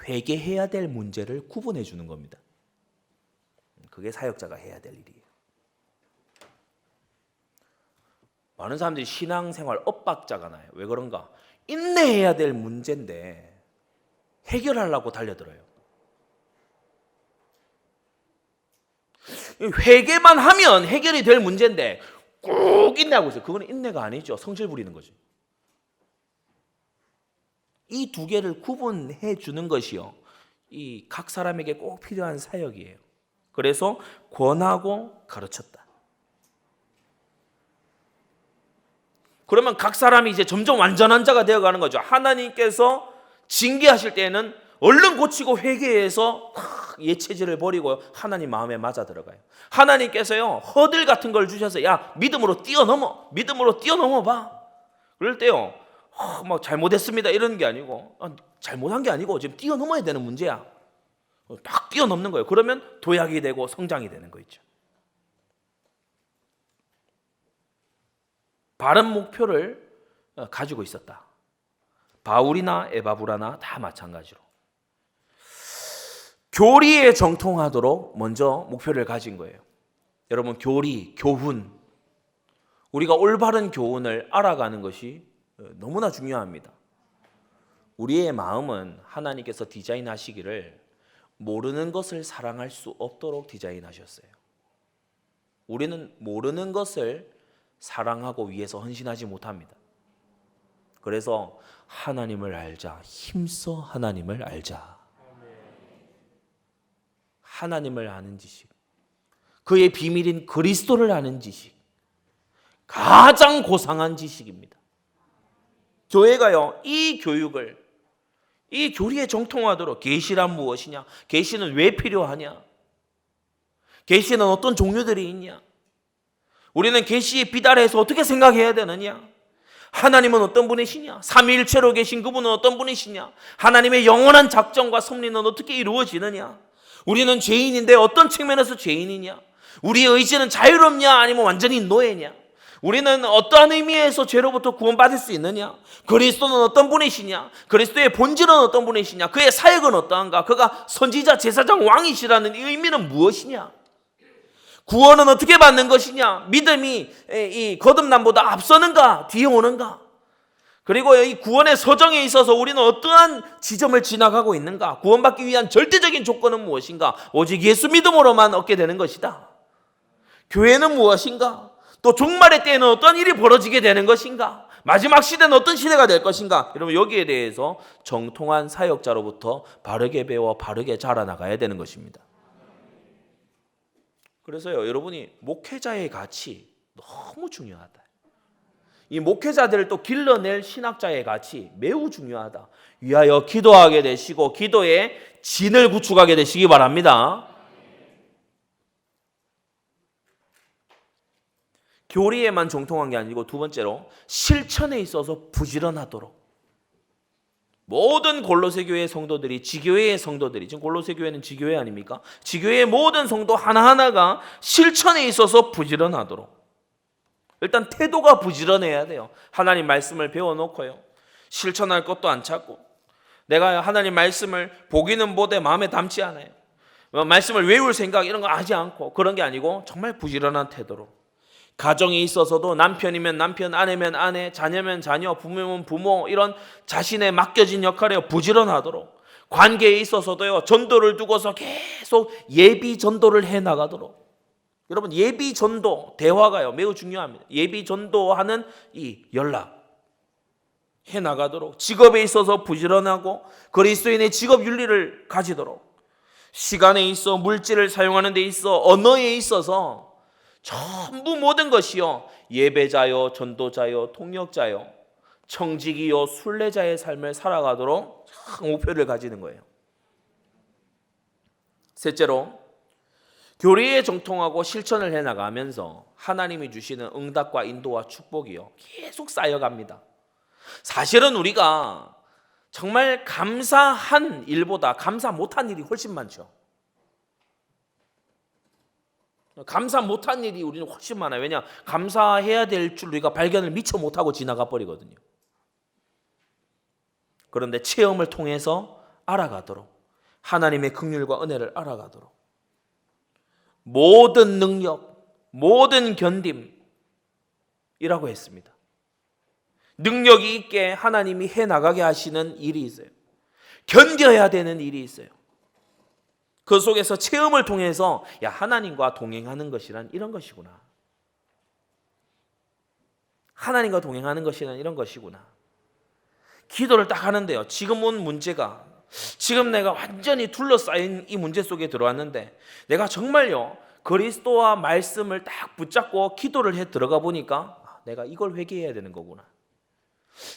회개해야 될 문제를 구분해 주는 겁니다. 그게 사역자가 해야 될 일이에요. 많은 사람들이 신앙생활 엇박자가 나요. 왜 그런가? 인내해야 될 문제인데 해결하려고 달려들어요. 회개만 하면 해결이 될 문제인데 꼭 인내하고 있어요. 그건 인내가 아니죠. 성질 부리는 거죠. 이 두 개를 구분해 주는 것이요, 이 각 사람에게 꼭 필요한 사역이에요. 그래서 권하고 가르쳤다. 그러면 각 사람이 이제 점점 완전한 자가 되어가는 거죠. 하나님께서 징계하실 때에는 얼른 고치고 회개해서 예체질을 버리고 하나님 마음에 맞아 들어가요. 하나님께서요 허들 같은 걸 주셔서 야 믿음으로 뛰어넘어 봐. 그럴 때요 막 잘못했습니다 이런 게 아니고 잘못한 게 아니고 지금 뛰어넘어야 되는 문제야. 딱 뛰어넘는 거예요. 그러면 도약이 되고 성장이 되는 거 있죠. 바른 목표를 가지고 있었다. 바울이나 에바브라나 다 마찬가지로 교리에 정통하도록 먼저 목표를 가진 거예요. 여러분, 교리, 교훈, 우리가 올바른 교훈을 알아가는 것이 너무나 중요합니다. 우리의 마음은 하나님께서 디자인하시기를 모르는 것을 사랑할 수 없도록 디자인하셨어요. 우리는 모르는 것을 사랑하고 위해서 헌신하지 못합니다. 그래서 하나님을 알자, 힘써 하나님을 알자. 하나님을 아는 지식, 그의 비밀인 그리스도를 아는 지식, 가장 고상한 지식입니다. 교회가요, 이 교육을, 이 교리에 정통하도록, 계시란 무엇이냐, 계시는 왜 필요하냐, 계시는 어떤 종류들이 있냐, 우리는 계시에 비달해서 어떻게 생각해야 되느냐, 하나님은 어떤 분이시냐, 삼위일체로 계신 그분은 어떤 분이시냐, 하나님의 영원한 작정과 섭리는 어떻게 이루어지느냐, 우리는 죄인인데 어떤 측면에서 죄인이냐, 우리의 의지는 자유롭냐 아니면 완전히 노예냐, 우리는 어떠한 의미에서 죄로부터 구원받을 수 있느냐, 그리스도는 어떤 분이시냐, 그리스도의 본질은 어떤 분이시냐, 그의 사역은 어떠한가, 그가 선지자, 제사장, 왕이시라는 이 의미는 무엇이냐, 구원은 어떻게 받는 것이냐, 믿음이 이 거듭남보다 앞서는가 뒤에 오는가, 그리고 이 구원의 서정에 있어서 우리는 어떠한 지점을 지나가고 있는가, 구원받기 위한 절대적인 조건은 무엇인가, 오직 예수 믿음으로만 얻게 되는 것이다. 교회는 무엇인가, 또 종말의 때에는 어떤 일이 벌어지게 되는 것인가, 마지막 시대는 어떤 시대가 될 것인가, 여러분 여기에 대해서 정통한 사역자로부터 바르게 배워 바르게 자라나가야 되는 것입니다. 그래서요, 여러분이 목회자의 가치 너무 중요하다. 이 목회자들을 또 길러낼 신학자의 가치 매우 중요하다. 위하여 기도하게 되시고 기도의 진을 구축하게 되시기 바랍니다. 교리에만 정통한 게 아니고 두 번째로 실천에 있어서 부지런하도록. 모든 골로새 교회 성도들이, 지교회의 성도들이, 지금 골로새 교회는 지교회 아닙니까? 지교회의 모든 성도 하나하나가 실천에 있어서 부지런하도록. 일단 태도가 부지런해야 돼요. 하나님 말씀을 배워놓고요, 실천할 것도 안 찾고, 내가 하나님 말씀을 보기는 보되 마음에 담지 않아요. 말씀을 외울 생각 이런 거 하지 않고, 그런 게 아니고 정말 부지런한 태도로. 가정에 있어서도 남편이면 남편, 아내면 아내, 자녀면 자녀, 부모면 부모, 이런 자신의 맡겨진 역할에 부지런하도록. 관계에 있어서도요, 전도를 두고서 계속 예비 전도를 해나가도록. 여러분, 예비 전도, 대화가요 매우 중요합니다. 예비 전도하는 이 연락 해나가도록. 직업에 있어서 부지런하고 그리스도인의 직업 윤리를 가지도록. 시간에 있어, 물질을 사용하는 데 있어, 언어에 있어서 전부 모든 것이요, 예배자요, 전도자요, 통역자요, 청직이요, 순례자의 삶을 살아가도록 목표를 가지는 거예요. 셋째로, 교리에 정통하고 실천을 해나가면서 하나님이 주시는 응답과 인도와 축복이요 계속 쌓여갑니다. 사실은 우리가 정말 감사한 일보다 감사 못한 일이 훨씬 많죠. 감사 못한 일이 우리는 훨씬 많아요. 왜냐? 감사해야 될 줄 우리가 발견을 미처 못하고 지나가 버리거든요. 그런데 체험을 통해서 알아가도록, 하나님의 긍휼과 은혜를 알아가도록, 모든 능력, 모든 견딤이라고 했습니다. 능력이 있게 하나님이 해나가게 하시는 일이 있어요. 견뎌야 되는 일이 있어요. 그 속에서 체험을 통해서, 야, 하나님과 동행하는 것이란 이런 것이구나, 하나님과 동행하는 것이란 이런 것이구나. 기도를 딱 하는데요, 지금 온 문제가, 지금 내가 완전히 둘러싸인 이 문제 속에 들어왔는데, 내가 정말요 그리스도와 말씀을 딱 붙잡고 기도를 해 들어가 보니까, 내가 이걸 회개해야 되는 거구나,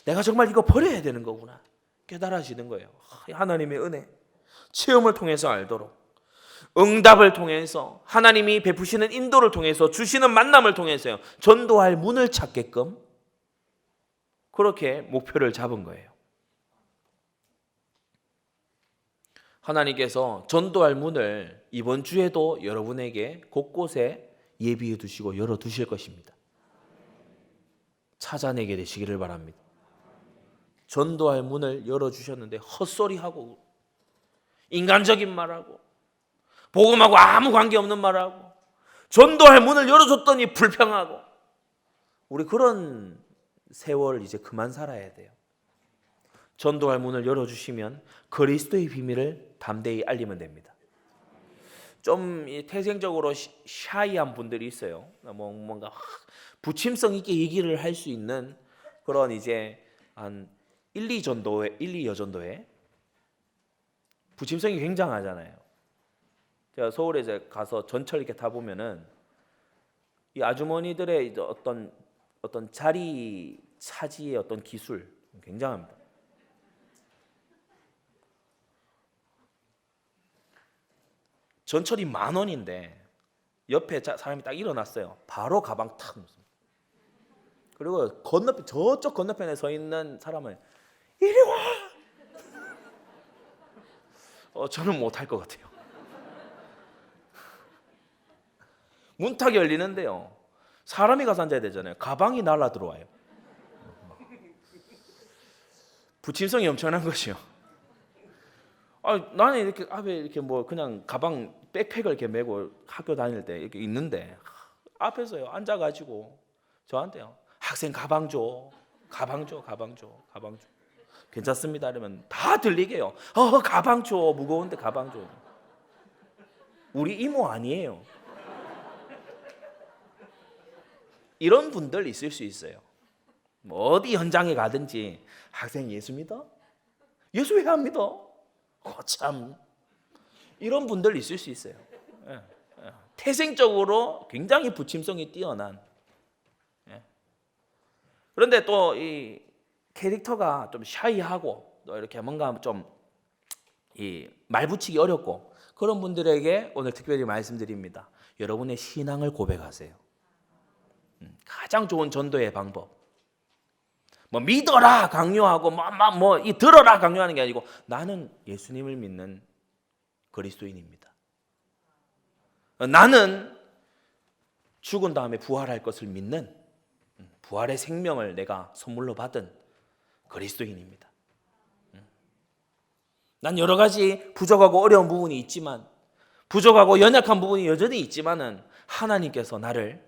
내가 정말 이거 버려야 되는 거구나 깨달아지는 거예요. 하나님의 은혜, 체험을 통해서 알도록, 응답을 통해서, 하나님이 베푸시는 인도를 통해서, 주시는 만남을 통해서요, 전도할 문을 찾게끔 그렇게 목표를 잡은 거예요. 하나님께서 전도할 문을 이번 주에도 여러분에게 곳곳에 예비해 두시고 열어 두실 것입니다. 찾아내게 되시기를 바랍니다. 전도할 문을 열어 주셨는데 헛소리하고, 인간적인 말하고, 복음하고 아무 관계없는 말하고, 전도할 문을 열어줬더니 불평하고, 우리 그런 세월 이제 그만 살아야 돼요. 전도할 문을 열어주시면 그리스도의 비밀을 담대히 알리면 됩니다. 좀 태생적으로 샤이한 분들이 있어요. 뭔가 부침성 있게 얘기를 할 수 있는 그런 이제 한 1, 2여전도회 부침성이 굉장하잖아요. 제가 서울에 이제 가서 전철 이렇게 타 보면은 이 아주머니들의 이제 어떤 자리 차지의 어떤 기술 굉장합니다. 전철이 10,000원인데 옆에 사람이 딱 일어났어요. 바로 가방 탁 놓습니다. 그리고 저쪽 건너편에 서 있는 사람은 이리 와. 저는 못할 것 같아요. 문탁이 열리는데요. 사람이 가서 앉아야 되잖아요. 가방이 날라 들어와요. 부침성이 엄청난 것이요. 나는 이렇게 앞에 이렇게 뭐 그냥 가방 백팩을 이렇게 메고 학교 다닐 때 이렇게 있는데 앞에서요 앉아가지고 저한테요 학생 가방 줘, 가방 줘. 괜찮습니다. 이러면 다 들리게요. 가방 줘, 무거운데 가방 줘. 우리 이모 아니에요. 이런 분들 있을 수 있어요. 뭐 어디 현장에 가든지 학생 예수 믿어? 예수 왜 안 믿어? 참 이런 분들 있을 수 있어요. 태생적으로 굉장히 부침성이 뛰어난. 그런데 또 이 캐릭터가 좀 샤이하고 또 이렇게 뭔가 좀 이 말 붙이기 어렵고 그런 분들에게 오늘 특별히 말씀드립니다. 여러분의 신앙을 고백하세요. 가장 좋은 전도의 방법. 뭐 믿어라 강요하고 이 들어라 강요하는 게 아니고 나는 예수님을 믿는 그리스도인입니다. 나는 죽은 다음에 부활할 것을 믿는 부활의 생명을 내가 선물로 받은 그리스도인입니다. 난 여러 가지 부족하고 어려운 부분이 있지만 부족하고 연약한 부분이 여전히 있지만은 하나님께서 나를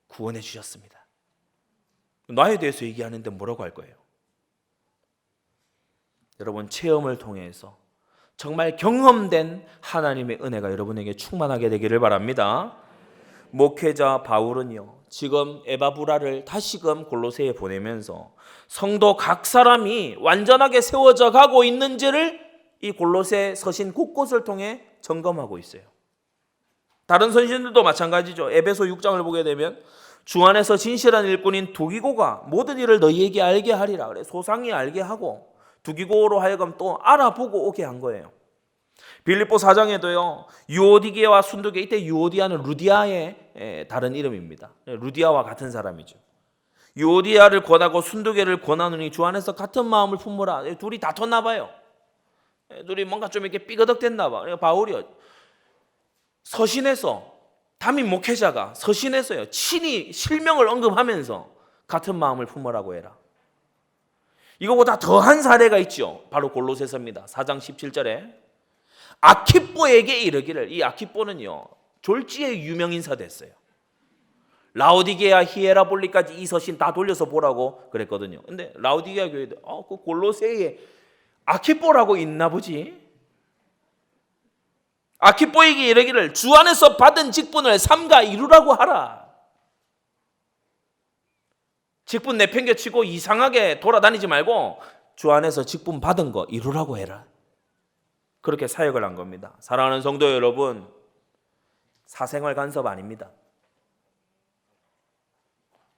구원해 주셨습니다. 나에 대해서 얘기하는데 뭐라고 할 거예요? 여러분 체험을 통해서 정말 경험된 하나님의 은혜가 여러분에게 충만하게 되기를 바랍니다. 목회자 바울은요 지금 에바브라를 다시금 골로새에 보내면서 성도 각 사람이 완전하게 세워져 가고 있는지를 이 골로새 서신 곳곳을 통해 점검하고 있어요. 다른 선신들도 마찬가지죠. 에베소 6장을 보게 되면 주 안에서 진실한 일꾼인 두기고가 모든 일을 너희에게 알게 하리라. 그래 소상히 알게 하고 두기고로 하여금 또 알아보고 오게 한 거예요. 빌립보 4장에도요 유오디게와 순두게, 이때 유오디아는 루디아의 다른 이름입니다. 루디아와 같은 사람이죠. 유오디아를 권하고 순두게를 권하느니 주 안에서 같은 마음을 품으라. 둘이 다퉜나 봐요. 둘이 뭔가 좀 이렇게 삐거덕댔나 봐. 바울이요 서신에서 담임 목회자가 서신에서요 친히 실명을 언급하면서 같은 마음을 품으라고 해라. 이거보다 더한 사례가 있죠. 바로 골로새서입니다. 4장 17절에 아키뽀에게 이르기를, 이 아키뽀는요 졸지의 유명인사 됐어요. 라오디게아, 히에라볼리까지 이 서신 다 돌려서 보라고 그랬거든요. 근데 라오디게아 교회도 그 골로새에 아키뽀라고 있나 보지. 아키뽀에게 이르기를 주 안에서 받은 직분을 삼가 이루라고 하라. 직분 내팽개치고 이상하게 돌아다니지 말고 주 안에서 직분 받은 거 이루라고 해라. 그렇게 사역을 한 겁니다. 사랑하는 성도 여러분, 사생활 간섭 아닙니다.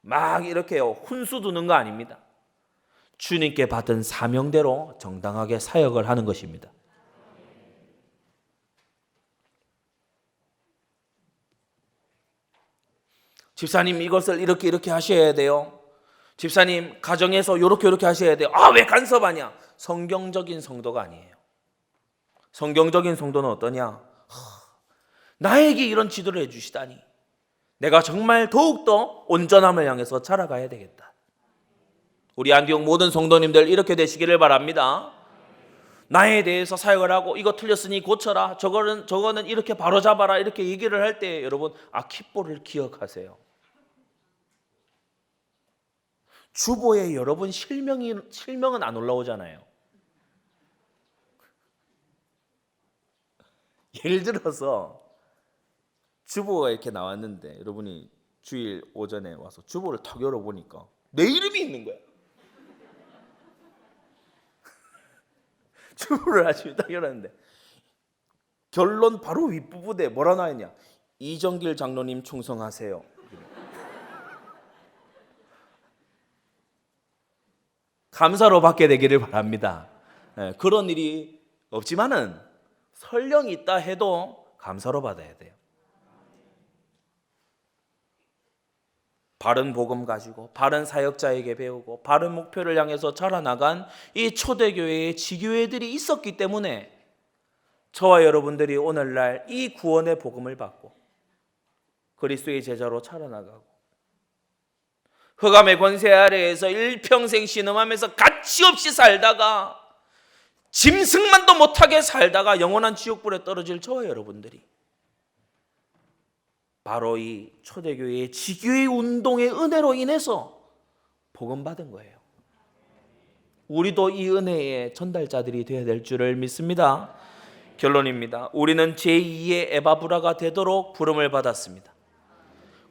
막 이렇게요 훈수 두는 거 아닙니다. 주님께 받은 사명대로 정당하게 사역을 하는 것입니다. 집사님 이것을 이렇게 하셔야 돼요. 집사님 가정에서 이렇게 하셔야 돼요. 왜 간섭하냐? 성경적인 성도가 아니에요. 성경적인 성도는 어떠냐? 나에게 이런 지도를 해주시다니 내가 정말 더욱더 온전함을 향해서 자라가야 되겠다. 우리 안디옥 모든 성도님들 이렇게 되시기를 바랍니다. 나에 대해서 사역을 하고 이거 틀렸으니 고쳐라, 저거는 이렇게 바로잡아라 이렇게 얘기를 할 때 여러분 아키뽀를 기억하세요. 주보에 여러분 실명은 안 올라오잖아요. 예를 들어서 주보가 이렇게 나왔는데 여러분이 주일 오전에 와서 주보를 탁 열어보니까 내 이름이 있는 거야. 주보를 아침에 딱 열었는데 결론 바로 윗부분에 뭐라 나왔냐? 이정길 장로님 충성하세요. 감사로 받게 되기를 바랍니다. 그런 일이 없지만은 설령 있다 해도 감사로 받아야 돼요. 바른 복음 가지고 바른 사역자에게 배우고 바른 목표를 향해서 자라나간 이 초대교회의 지교회들이 있었기 때문에 저와 여러분들이 오늘날 이 구원의 복음을 받고 그리스도의 제자로 자라나가고 흑암의 권세 아래에서 일평생 신음하면서 가치없이 살다가 짐승만도 못하게 살다가 영원한 지옥불에 떨어질 저와 여러분들이 바로 이 초대교회의 지교회 운동의 은혜로 인해서 복음 받은 거예요. 우리도 이 은혜의 전달자들이 되어야 될 줄을 믿습니다. 결론입니다. 우리는 제2의 에바브라가 되도록 부름을 받았습니다.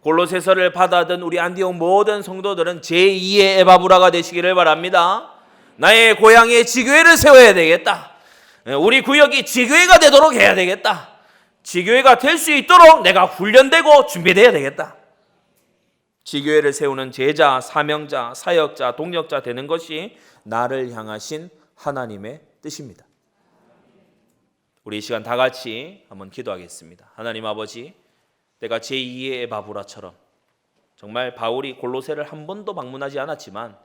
골로새서를 받아든 우리 안디옥 모든 성도들은 제2의 에바브라가 되시기를 바랍니다. 나의 고향에 지교회를 세워야 되겠다. 우리 구역이 지교회가 되도록 해야 되겠다. 지교회가 될 수 있도록 내가 훈련되고 준비되어야 되겠다. 지교회를 세우는 제자, 사명자, 사역자, 동력자 되는 것이 나를 향하신 하나님의 뜻입니다. 우리 이 시간 다 같이 한번 기도하겠습니다. 하나님 아버지, 내가 제2의 에바브라처럼 정말 바울이 골로새를 한 번도 방문하지 않았지만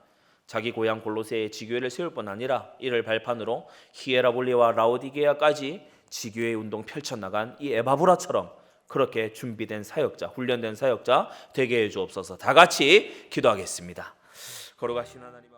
자기 고향 골로새에 지교회를 세울 뿐 아니라 이를 발판으로 히에라볼리와 라오디게아까지 지교회 운동 펼쳐나간 이 에바브라처럼 그렇게 준비된 사역자, 훈련된 사역자 되게 해주옵소서. 다 같이 기도하겠습니다. 걸어가신 하나님